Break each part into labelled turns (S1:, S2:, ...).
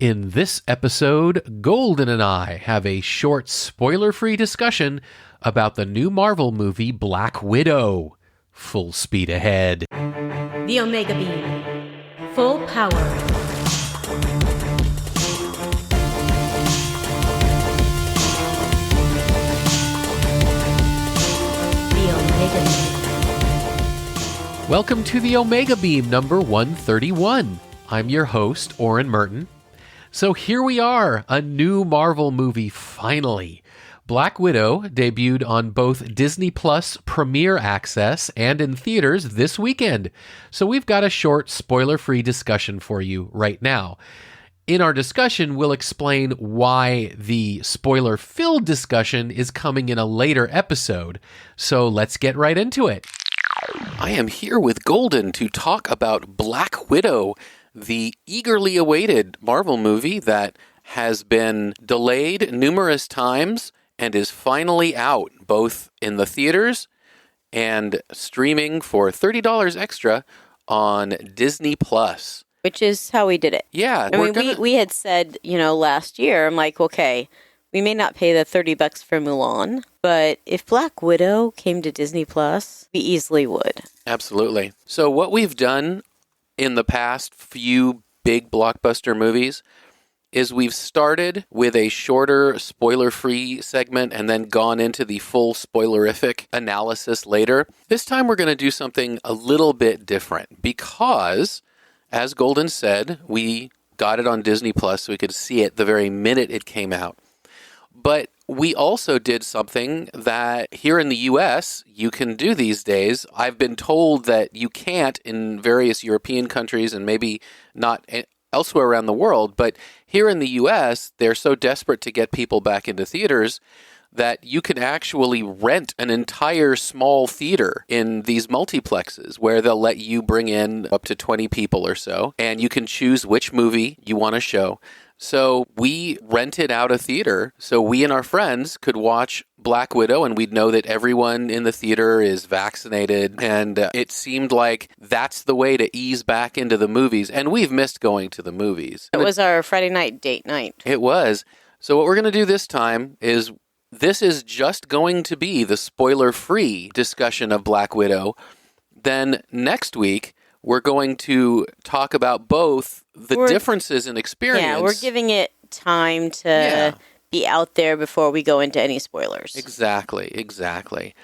S1: In this episode, Golden and I have a short, spoiler-free discussion about the new Marvel movie Black Widow. Full speed ahead.
S2: The Omega Beam. Full power. The Omega Beam.
S1: Welcome to the Omega Beam number 131. I'm your host, Oren Merton. So here we are, a new Marvel movie finally. Black Widow debuted on both Disney Plus Premier Access and in theaters this weekend. So we've got a short, spoiler-free discussion for you right now. In our discussion, we'll explain why the spoiler-filled discussion is coming in a later episode. So let's get right into it. I am here with Golden to talk about Black Widow, the eagerly awaited Marvel movie that has been delayed numerous times and is finally out, both in the theaters and streaming for $30 extra on Disney Plus.
S3: Which is how we did it.
S1: Yeah.
S3: We had said, last year, I'm like, okay, we may not pay the $30 for Mulan, but if Black Widow came to Disney Plus, we easily would.
S1: Absolutely. So what we've done in the past few big blockbuster movies is we've started with a shorter spoiler-free segment and then gone into the full spoilerific analysis later. This time we're going to do something a little bit different because, as Golden said, we got it on Disney Plus so we could see it the very minute it came out. But we also did something that here in the U.S. you can do these days. I've been told that you can't in various European countries and maybe not elsewhere around the world. But here in the U.S., they're so desperate to get people back into theaters that you can actually rent an entire small theater in these multiplexes where they'll let you bring in up to 20 people or so, and you can choose which movie you want to show. So we rented out a theater so we and our friends could watch Black Widow, and we'd know that everyone in the theater is vaccinated, and it seemed like that's the way to ease back into the movies, and we've missed going to the movies.
S3: It was our Friday night date night.
S1: It was. So what we're going to do this time is this is just going to be the spoiler-free discussion of Black Widow. Then next week, we're going to talk about both the differences in experience.
S3: Yeah, we're giving it time to be out there before we go into any spoilers.
S1: Exactly.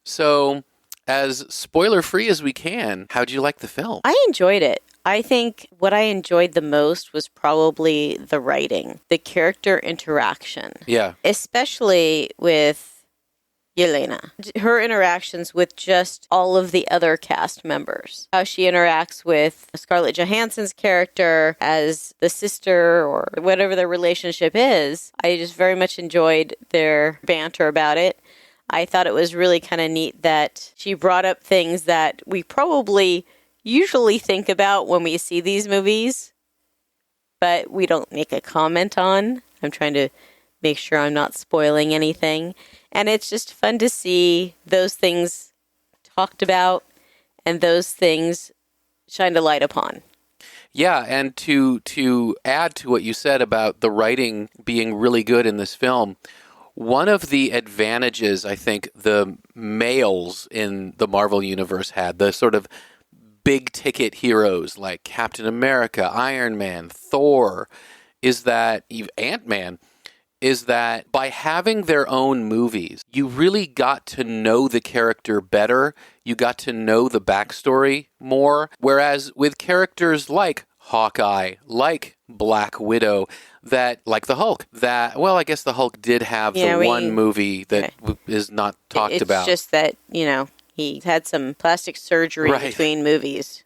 S1: So, as spoiler-free as we can, how'd you like the film?
S3: I enjoyed it. I think what I enjoyed the most was probably the writing, the character interaction.
S1: Yeah.
S3: Especially with Yelena. Her interactions with just all of the other cast members. How she interacts with Scarlett Johansson's character as the sister or whatever their relationship is. I just very much enjoyed their banter about it. I thought it was really kind of neat that she brought up things that we probably usually think about when we see these movies, but we don't make a comment on. I'm trying to make sure I'm not spoiling anything. And it's just fun to see those things talked about and those things shined a light upon.
S1: Yeah, and to add to what you said about the writing being really good in this film, one of the advantages I think the males in the Marvel Universe had, the sort of big-ticket heroes like Captain America, Iron Man, Thor, is that Ant-Man, is that by having their own movies, you really got to know the character better. You got to know the backstory more. Whereas with characters like Hawkeye, like Black Widow, like the Hulk, I guess the Hulk did have one movie that is not talked about.
S3: It's just that, he had some plastic surgery between movies.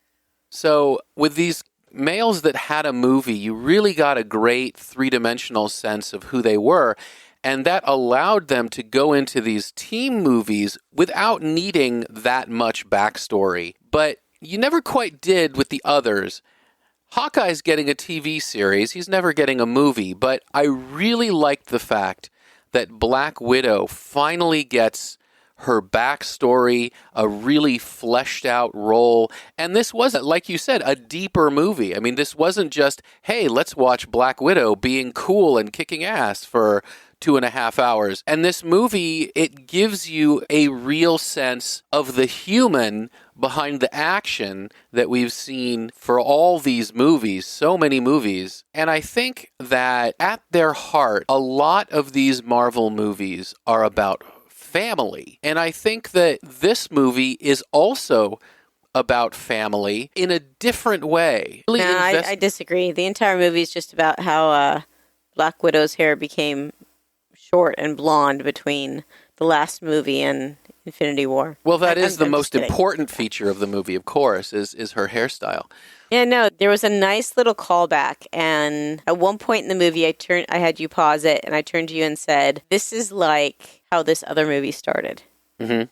S1: So with these males that had a movie, you really got a great three-dimensional sense of who they were, and that allowed them to go into these team movies without needing that much backstory. But you never quite did with the others. Hawkeye's getting a TV series. He's never getting a movie, but I really liked the fact that Black Widow finally gets her backstory, a really fleshed out role. And this wasn't, like you said, a deeper movie. I mean, this wasn't just, hey, let's watch Black Widow being cool and kicking ass for 2.5 hours. And this movie, it gives you a real sense of the human behind the action that we've seen for all these movies, so many movies. And I think that at their heart, a lot of these Marvel movies are about family. And I think that this movie is also about family in a different way.
S3: No, I disagree. The entire movie is just about how Black Widow's hair became short and blonde between the last movie and Infinity War.
S1: Well, that is the most important feature of the movie, of course, is her hairstyle.
S3: Yeah, no, there was a nice little callback, and at one point in the movie, I had you pause it, and I turned to you and said, "This is like how this other movie started."
S1: Mm-hmm.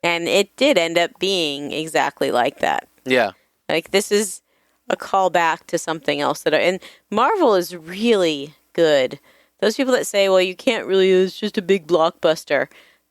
S3: And it did end up being exactly like that.
S1: Yeah.
S3: Like, this is a callback to something else and Marvel is really good. Those people that say, well, you can't really, it's just a big blockbuster.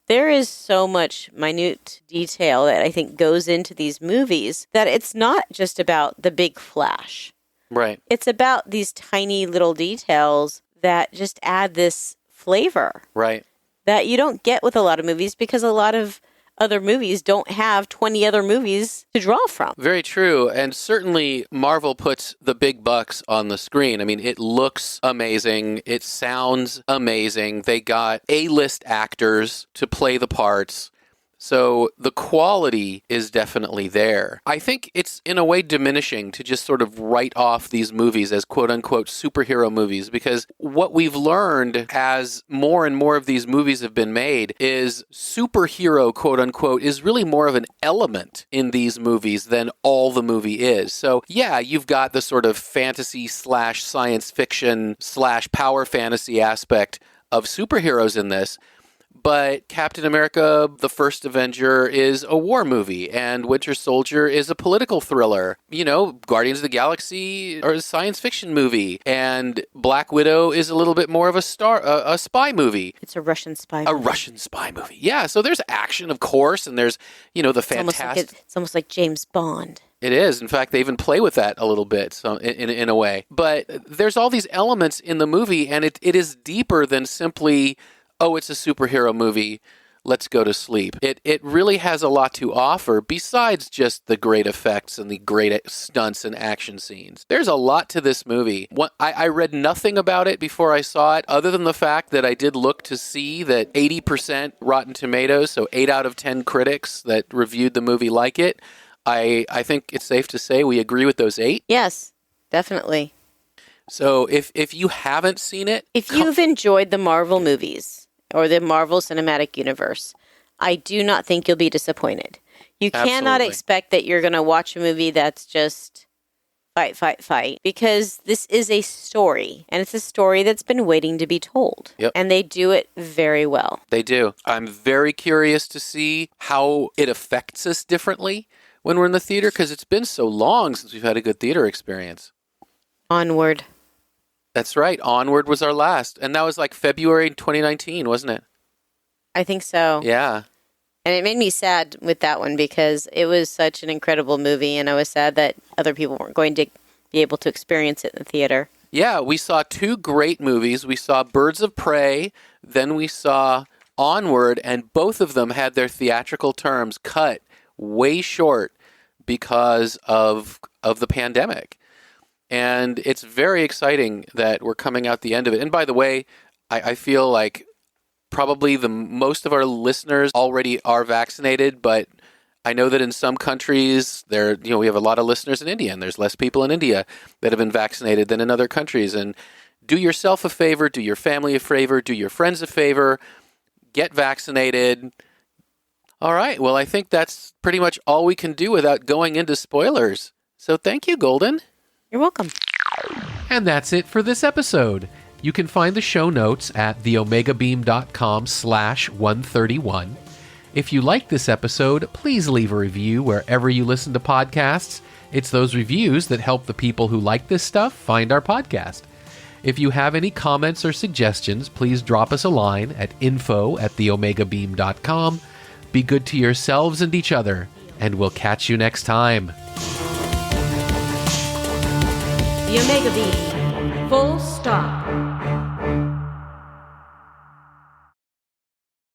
S3: There is so much minute detail that I think goes into these movies that it's not just about the big flash.
S1: Right.
S3: It's about these tiny little details that just add this flavor.
S1: Right.
S3: That you don't get with a lot of movies because a lot of other movies don't have 20 other movies to draw from.
S1: Very true. And certainly Marvel puts the big bucks on the screen. I mean, it looks amazing. It sounds amazing. They got A-list actors to play the parts. So the quality is definitely there. I think it's in a way diminishing to just sort of write off these movies as quote-unquote superhero movies, because what we've learned as more and more of these movies have been made is superhero quote-unquote is really more of an element in these movies than all the movie is. So yeah, you've got the sort of fantasy / science fiction / power fantasy aspect of superheroes in this. But Captain America, the First Avenger, is a war movie, and Winter Soldier is a political thriller. You know, Guardians of the Galaxy are a science fiction movie, and Black Widow is a little bit more of a spy movie.
S3: It's a Russian spy movie.
S1: A Russian spy movie. Yeah, so there's action, of course, and there's, you know, the fantastic...
S3: It's almost like James Bond.
S1: It is. In fact, they even play with that a little bit, so in a way. But there's all these elements in the movie, and it is deeper than simply... oh, it's a superhero movie, let's go to sleep. It really has a lot to offer besides just the great effects and the great stunts and action scenes. There's a lot to this movie. I read nothing about it before I saw it, other than the fact that I did look to see that 80% Rotten Tomatoes, so 8 out of 10 critics that reviewed the movie like it. I think it's safe to say we agree with those 8.
S3: Yes, definitely.
S1: So if you haven't seen it...
S3: If you've enjoyed the Marvel movies... or the Marvel Cinematic Universe, I do not think you'll be disappointed. You cannot expect that you're going to watch a movie that's just fight, because this is a story, and it's a story that's been waiting to be told.
S1: Yep.
S3: And they do it very well.
S1: They do. I'm very curious to see how it affects us differently when we're in the theater, because it's been so long since we've had a good theater experience.
S3: Onward.
S1: That's right. Onward was our last. And that was like February 2019, wasn't it?
S3: I think so.
S1: Yeah.
S3: And it made me sad with that one because it was such an incredible movie, and I was sad that other people weren't going to be able to experience it in the theater.
S1: Yeah, we saw 2 great movies. We saw Birds of Prey, then we saw Onward, and both of them had their theatrical terms cut way short because of the pandemic. And it's very exciting that we're coming out the end of it. And by the way, I feel like probably the most of our listeners already are vaccinated, but I know that in some countries we have a lot of listeners in India, and there's less people in India that have been vaccinated than in other countries. And do yourself a favor, do your family a favor, do your friends a favor, get vaccinated. All right. Well, I think that's pretty much all we can do without going into spoilers. So thank you, Golden.
S3: You're welcome.
S4: And that's it for this episode. You can find the show notes at theomegabeam.com/131. If you like this episode, please leave a review wherever you listen to podcasts. It's those reviews that help the people who like this stuff find our podcast. If you have any comments or suggestions, please drop us a line at info@theomegabeam.com. Be good to yourselves and each other, and we'll catch you next time.
S2: The Omega Beam. Full stop.